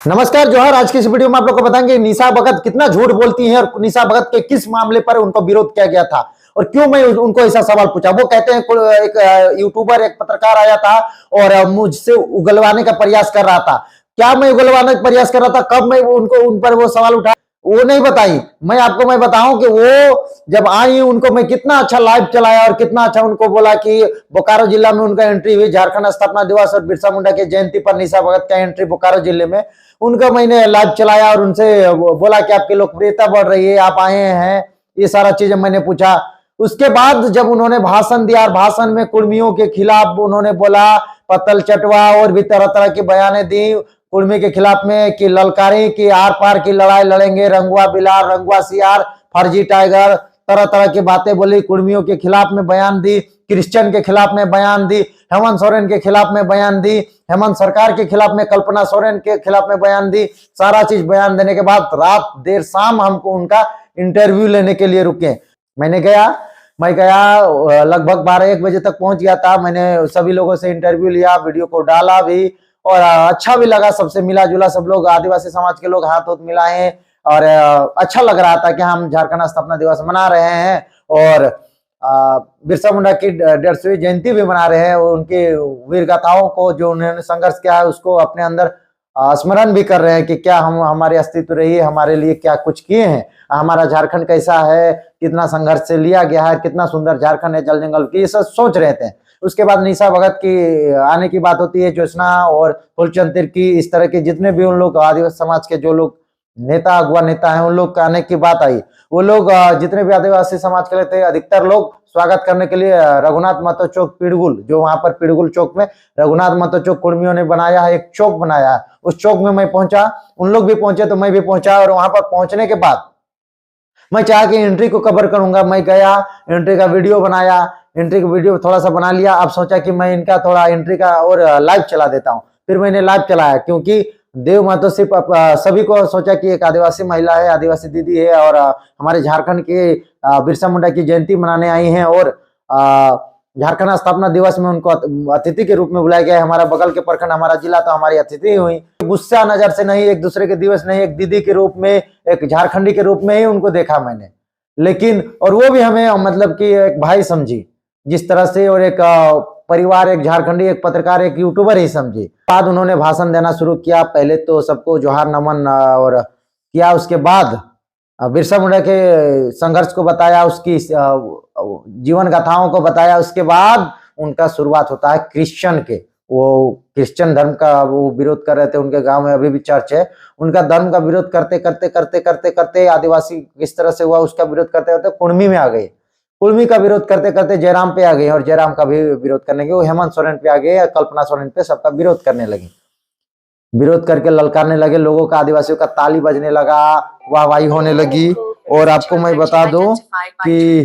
नमस्कार जोहर। आज की इस वीडियो में आप लोग को बताएंगे निशा भगत कितना झूठ बोलती हैं और निशा भगत के किस मामले पर उनको विरोध किया गया था और क्यों मैं उनको ऐसा सवाल पूछा। वो कहते हैं एक यूट्यूबर एक पत्रकार आया था और मुझसे उगलवाने का प्रयास कर रहा था। क्या मैं उगलवाने का प्रयास कर रहा था? कब मैं उनको उन पर वो सवाल उठा वो नहीं बताई। मैं बताऊं कि वो जब आई उनको मैं कितना अच्छा लाइव चलाया और कितना अच्छा उनको बोला कि बोकारो जिला में उनका एंट्री हुई। झारखंड स्थापना दिवस और बिरसा मुंडा की जयंती पर निशा भगत का एंट्री बोकारो जिले में उनका मैंने लाइव चलाया और उनसे बोला कि आपकी लोकप्रियता बढ़ रही है, आप आए हैं, ये सारा चीजें मैंने पूछा। उसके बाद जब उन्होंने भाषण दिया और भाषण में कुर्मियों के खिलाफ उन्होंने बोला, पतल चटवा और भी तरह तरह की बयानें दी कुर्मी के खिलाफ में कि ललकारी की आर पार की लड़ाई लड़ेंगे, रंगुआ बिलार, रंगुआ सियार, फर्जी टाइगर, तरह तरह की बातें बोली। कुर्मियों के खिलाफ में बयान दी, क्रिश्चियन के खिलाफ में बयान दी, हेमंत सोरेन के खिलाफ में बयान दी, हेमंत सरकार के खिलाफ में, कल्पना सोरेन के खिलाफ में बयान दी। सारा चीज बयान देने के बाद रात देर शाम हमको उनका इंटरव्यू लेने के लिए रुके। मैं गया लगभग 12-1 बजे तक पहुंच गया था। मैंने सभी लोगों से इंटरव्यू लिया, वीडियो को डाला भी और अच्छा भी लगा। सबसे मिला जुला, सब लोग आदिवासी समाज के लोग हाथ हाथ मिलाए और अच्छा लग रहा था कि हम झारखंड स्थापना दिवस मना रहे हैं और बिरसा मुंडा की 150वीं जयंती भी मना रहे हैं। उनके वीर गाथाओं को जो उन्होंने संघर्ष किया है उसको अपने अंदर स्मरण भी कर रहे हैं कि क्या हम हमारे अस्तित्व रही है, हमारे लिए क्या कुछ किए हैं, हमारा झारखंड कैसा है, कितना संघर्ष से लिया गया है, कितना सुंदर झारखंड है, जल जंगल की, ये सब सोच रहे थे। उसके बाद निशा भगत की आने की बात होती है, ज्योत्सना और फुलचंद तिर्की, इस तरह के जितने भी उन लोग आदिवासी समाज के जो लोग नेता अगुआ नेता हैं उन लोग का आने की बात आई। वो लोग जितने भी आदिवासी समाज के लिए थे अधिकतर लोग स्वागत करने के लिए रघुनाथ महतो चौक पिड़गुल, जो वहां पर पिड़गुल चौक में रघुनाथ महतो चौक कुर्मियों ने बनाया है, एक चौक बनाया है, उस चौक में मैं पहुंचा। उन लोग भी पहुंचे तो मैं भी पहुंचा और वहां पर पहुंचने के बाद मैं चाह के एंट्री को कवर करूंगा। मैं गया, एंट्री का वीडियो बनाया, एंट्री का वीडियो थोड़ा सा बना लिया। अब सोचा कि मैं इनका थोड़ा एंट्री का और लाइव चला देता हूं। फिर मैंने लाइव चलाया क्योंकि देव महतो सिर्फ सभी को सोचा कि एक आदिवासी महिला है, आदिवासी दीदी है और हमारे झारखंड के बिरसा मुंडा की जयंती मनाने आई हैं और झारखंड स्थापना दिवस में उनको अतिथि के रूप में बुलाया गया है। हमारा बगल के प्रखंड, हमारा जिला, तो हमारी अतिथि हुई। गुस्सा नजर से नहीं, एक दूसरे के दिवस नहीं, एक दीदी के रूप में, एक झारखंडी के रूप में ही उनको देखा मैंने। लेकिन और वो भी हमें मतलब कि एक भाई समझी जिस तरह से, और एक परिवार, एक झारखंडी, एक पत्रकार, एक यूट्यूबर ही समझी। बाद उन्होंने भाषण देना शुरू किया। पहले तो सबको जोहार नमन और किया, उसके बाद बिरसा मुंडा के संघर्ष को बताया, उसकी जीवन गाथाओं को बताया। उसके बाद उनका शुरुआत होता है क्रिश्चियन के, वो क्रिश्चियन धर्म का वो विरोध कर रहे थे। उनके गांव में अभी भी चर्च है। उनका धर्म का विरोध करते करते करते करते करते आदिवासी किस तरह से हुआ उसका विरोध करते करते कुर्मी में आ गए। कुर्मी का विरोध करते करते जयराम पे आ गए और जयराम का भी विरोध करने के वो हेमंत सोरेन पे आ गए, कल्पना सोरेन पे, सबका विरोध करने लगे। विरोध करके ललकारने लगे लोगों का, आदिवासियों का ताली बजने लगा, वाहवाही होने लगी। और आपको मैं बता दूं कि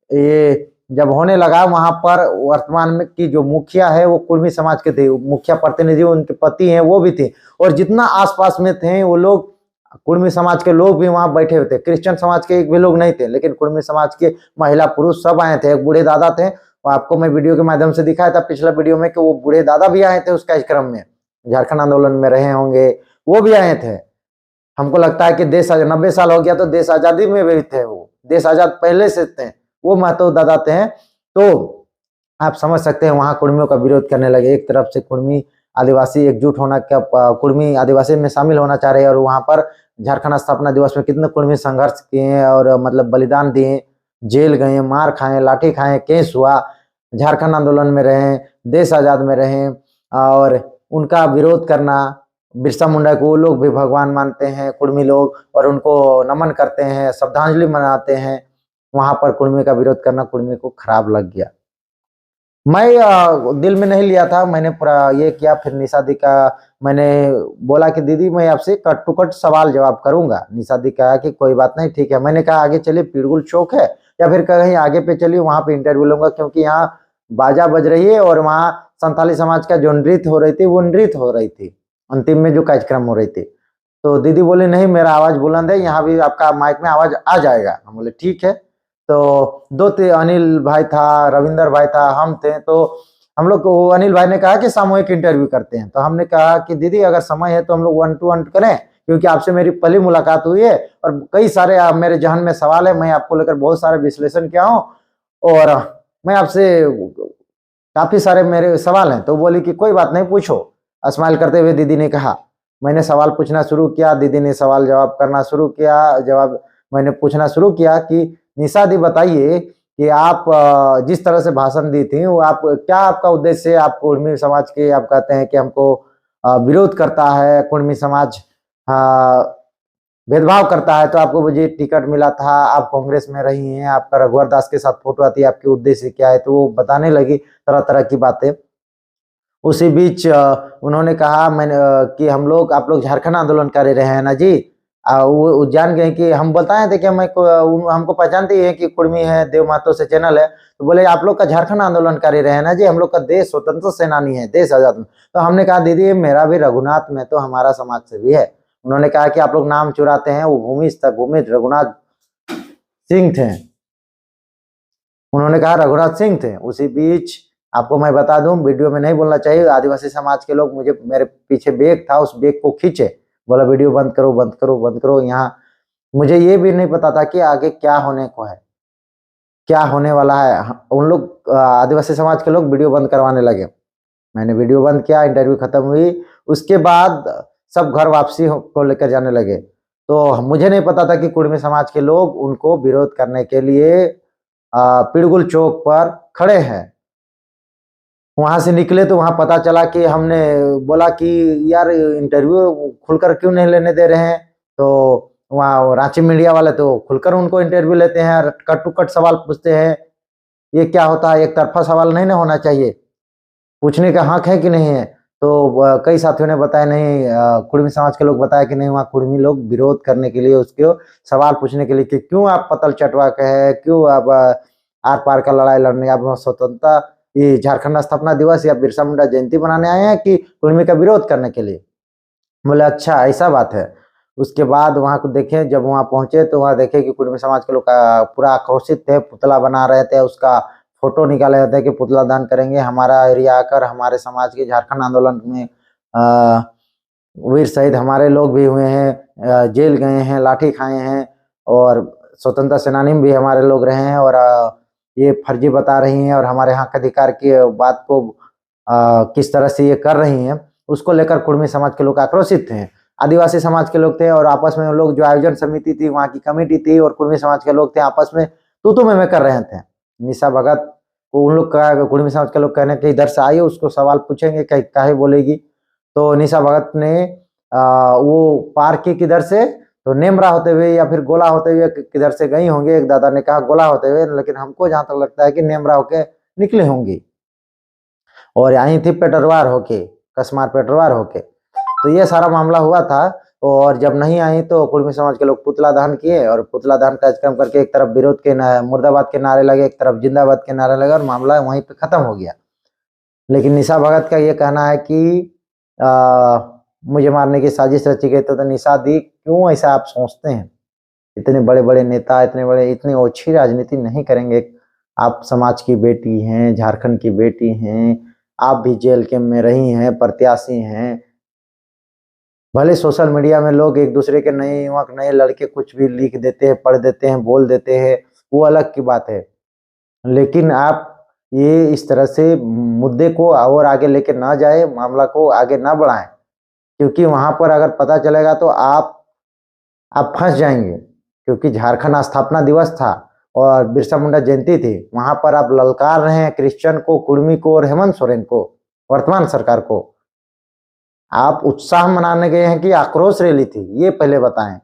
ये जब होने लगा वहां पर वर्तमान में की जो मुखिया है वो कुर्मी समाज के थे, मुखिया प्रतिनिधि उनके पति हैं वो भी थे, और जितना आसपास में थे वो लोग कुर्मी समाज के लोग भी वहां बैठे हुए थे। क्रिश्चियन समाज के एक भी लोग नहीं थे, लेकिन कुर्मी समाज के महिला पुरुष सब आए थे। एक बूढ़े दादा थे, आपको मैं वीडियो के माध्यम से दिखाया था पिछला वीडियो में कि वो बूढ़े दादा भी आए थे उस कार्यक्रम में, झारखंड आंदोलन में रहे होंगे, वो भी आए थे। हमको लगता है कि देश 90 साल हो गया तो देश आजादी में भी थे, वो देश आजाद पहले से थे, वो महतो दादा थे। तो आप समझ सकते हैं वहां कुर्मियों का विरोध करने लगे। एक तरफ से कुर्मी आदिवासी एकजुट होना, क्या कुर्मी आदिवासी में शामिल होना चाह रहे हैं, और वहां पर झारखंड स्थापना दिवस में कितने कुर्मी संघर्ष किए और मतलब बलिदान दिए, जेल गए, मार खाए, लाठी खाए, केस हुआ, झारखंड आंदोलन में रहे, देश आजाद में रहे, और उनका विरोध करना। बिरसा मुंडा को वो लोग भी भगवान मानते हैं कुर्मी लोग, और उनको नमन करते हैं, श्रद्धांजलि मनाते हैं। वहां पर कुर्मी का विरोध करना कुर्मी को खराब लग गया। मैं दिल में नहीं लिया था, मैंने पूरा ये किया। फिर निशा दी का मैंने बोला कि दीदी मैं आपसे कट टू कट सवाल जवाब करूंगा। निशा दी कहा कि कोई बात नहीं, ठीक है। मैंने कहा आगे चलिए, पिड़गुल चौक है या फिर कहीं आगे पे चलिए, वहां पे इंटरव्यू लूंगा, क्योंकि यहाँ बाजा बज रही है और वहाँ संथाली समाज का जो नृत्य हो रही थी वो नृत्य हो रही थी, अंतिम में जो कार्यक्रम हो रही थी। तो दीदी बोली नहीं, मेरा आवाज बुलंद है, यहाँ भी आपका माइक में आवाज आ जाएगा। हम बोले ठीक है। तो दो थे, अनिल भाई था, रविंदर भाई था, हम थे। तो हम लोग को अनिल भाई ने कहा कि सामूहिक इंटरव्यू करते हैं। तो हमने कहा कि दीदी अगर समय है तो हम लोग 1 to 1 करें, क्योंकि आपसे मेरी पहली मुलाकात हुई है और कई सारे मेरे जहन में सवाल है, मैं आपको लेकर बहुत सारे विश्लेषण किया हूँ और मैं आपसे काफी सारे मेरे सवाल हैं। तो बोली कि कोई बात नहीं, पूछो। स्माइल करते हुए दीदी ने कहा। मैंने सवाल पूछना शुरू किया, दीदी ने सवाल जवाब करना शुरू किया। मैंने पूछना शुरू किया कि निशा दी बताइए कि आप जिस तरह से भाषण दी थी वो आप क्या आपका उद्देश्य है? आप कुर्मी समाज के आप कहते हैं कि हमको विरोध करता है, कुर्मी समाज भेदभाव करता है, तो आपको मुझे टिकट मिला था, आप कांग्रेस में रही हैं, आपका रघुवर दास के साथ फोटो आती है, आपके उद्देश्य क्या है? तो वो बताने लगी तरह तरह की बातें। उसी बीच उन्होंने कहा कि आप लोग झारखंड आंदोलन कर रहे हैं ना जी। वो जान गए कि हम बताए थे कि हमको पहचानते ही है कि कुर्मी है, देव महतो से चैनल है। तो बोले आप लोग का झारखंड आंदोलन कर रहे हैं ना जी, हम लोग का देश स्वतंत्र सेनानी है, देश आजाद। तो हमने कहा दीदी मेरा भी रघुनाथ में तो हमारा समाज से भी है। उन्होंने कहा कि आप लोग नाम चुराते हैं, वो भूमिज रघुनाथ सिंह थे। उन्होंने कहा रघुनाथ सिंह थे। उसी बीच आपको मैं बता दूं, वीडियो में नहीं बोलना चाहिए, आदिवासी समाज के लोग मेरे पीछे बैग था, उस बैग को खींचे, बोला वीडियो बंद करो बंद करो बंद करो। यहाँ मुझे ये भी नहीं पता था कि आगे क्या होने को है, क्या होने वाला है। उन लोग आदिवासी समाज के लोग वीडियो बंद करवाने लगे। मैंने वीडियो बंद किया, इंटरव्यू खत्म हुई, उसके बाद सब घर वापसी को लेकर जाने लगे। तो मुझे नहीं पता था कि कुर्मी समाज के लोग उनको विरोध करने के लिए पिड़गुल चौक पर खड़े हैं। वहां से निकले तो वहां पता चला कि हमने बोला कि यार इंटरव्यू खुलकर क्यों नहीं लेने दे रहे हैं। तो वहाँ रांची मीडिया वाले तो खुलकर उनको इंटरव्यू लेते हैं, कट टू कट सवाल पूछते हैं। ये क्या होता है? एक तरफा सवाल नहीं ना होना चाहिए, पूछने का हक है कि नहीं है? तो कई साथियों ने बताया नहीं, कुर्मी समाज के लोग बताया कि नहीं, वहाँ कुर्मी लोग विरोध करने के लिए, उसके सवाल पूछने के लिए कि क्यों आप पतल चटवा के है, क्यों आप आर पार का लड़ाई लड़ने, आप स्वतंत्रता ये झारखंड स्थापना दिवस या बिरसा मुंडा जयंती बनाने आए हैं कि कुर्मी का विरोध करने के लिए? बोले अच्छा ऐसा बात है। उसके बाद वहां को देखे, जब वहां पहुंचे तो वहां देखे कि कुर्मी समाज के लोग पूरा आक्रोशित थे, पुतला बना रहे थे, उसका फोटो निकाले होते हैं कि पुतला दान करेंगे, हमारा एरिया आकर हमारे समाज के झारखंड आंदोलन में वीर शहीद हमारे लोग भी हुए हैं, जेल गए हैं, लाठी खाए हैं, और स्वतंत्रता सेनानी भी हमारे लोग रहे हैं, और ये फर्जी बता रही हैं और हमारे हक अधिकार की बात को किस तरह से ये कर रही हैं, उसको लेकर कुर्मी समाज के लोग आक्रोशित थे। आदिवासी समाज के लोग थे और आपस में लोग, जो आयोजन समिति थी वहाँ की कमेटी थी और कुर्मी समाज के लोग थे, आपस में तू में कर रहे थे। निशा भगत को उन लोग का, कुर्मी समाज के लोग कहने के इधर से आइए, उसको सवाल पूछेंगे, काहे बोलेगी। तो निशा भगत ने वो पार की किधर से, तो नेमरा होते हुए या फिर गोला होते हुए किधर से गई होंगी। एक दादा ने कहा गोला होते हुए, लेकिन हमको जहां तक लगता है कि नेमरा होके निकले होंगी और आई थी पेटरवार होके, कसमार पेटरवार होके। तो ये सारा मामला हुआ था। और जब नहीं आई तो कुर्मी समाज के लोग पुतला दहन किए, और पुतला दहन कार्यक्रम करके एक तरफ विरोध के मुर्दाबाद के नारे लगे, एक तरफ जिंदाबाद के नारे लगे, और मामला वहीं पे खत्म हो गया। लेकिन निशा भगत का ये कहना है कि मुझे मारने की साजिश रची गई। तो निशा दी क्यों ऐसा आप सोचते हैं? इतने बड़े बड़े नेता, इतनी ओछी राजनीति नहीं करेंगे। आप समाज की बेटी हैं, झारखंड की बेटी हैं, आप भी जेल के में रही हैं, प्रत्याशी हैं। भले सोशल मीडिया में लोग एक दूसरे के नए युवक, नए लड़के कुछ भी लिख देते हैं, पढ़ देते हैं, बोल देते हैं, वो अलग की बात है। लेकिन आप ये इस तरह से मुद्दे को और आगे लेके ना जाए, मामला को आगे ना बढ़ाएं, क्योंकि वहां पर अगर पता चलेगा तो आप फंस जाएंगे। क्योंकि झारखंड स्थापना दिवस था और बिरसा मुंडा जयंती थी, वहां पर आप ललकार रहे हैं क्रिश्चियन को, कुर्मी को और हेमंत सोरेन को, वर्तमान सरकार को। आप उत्साह मनाने गए हैं कि आक्रोश रैली थी, ये पहले बताएं।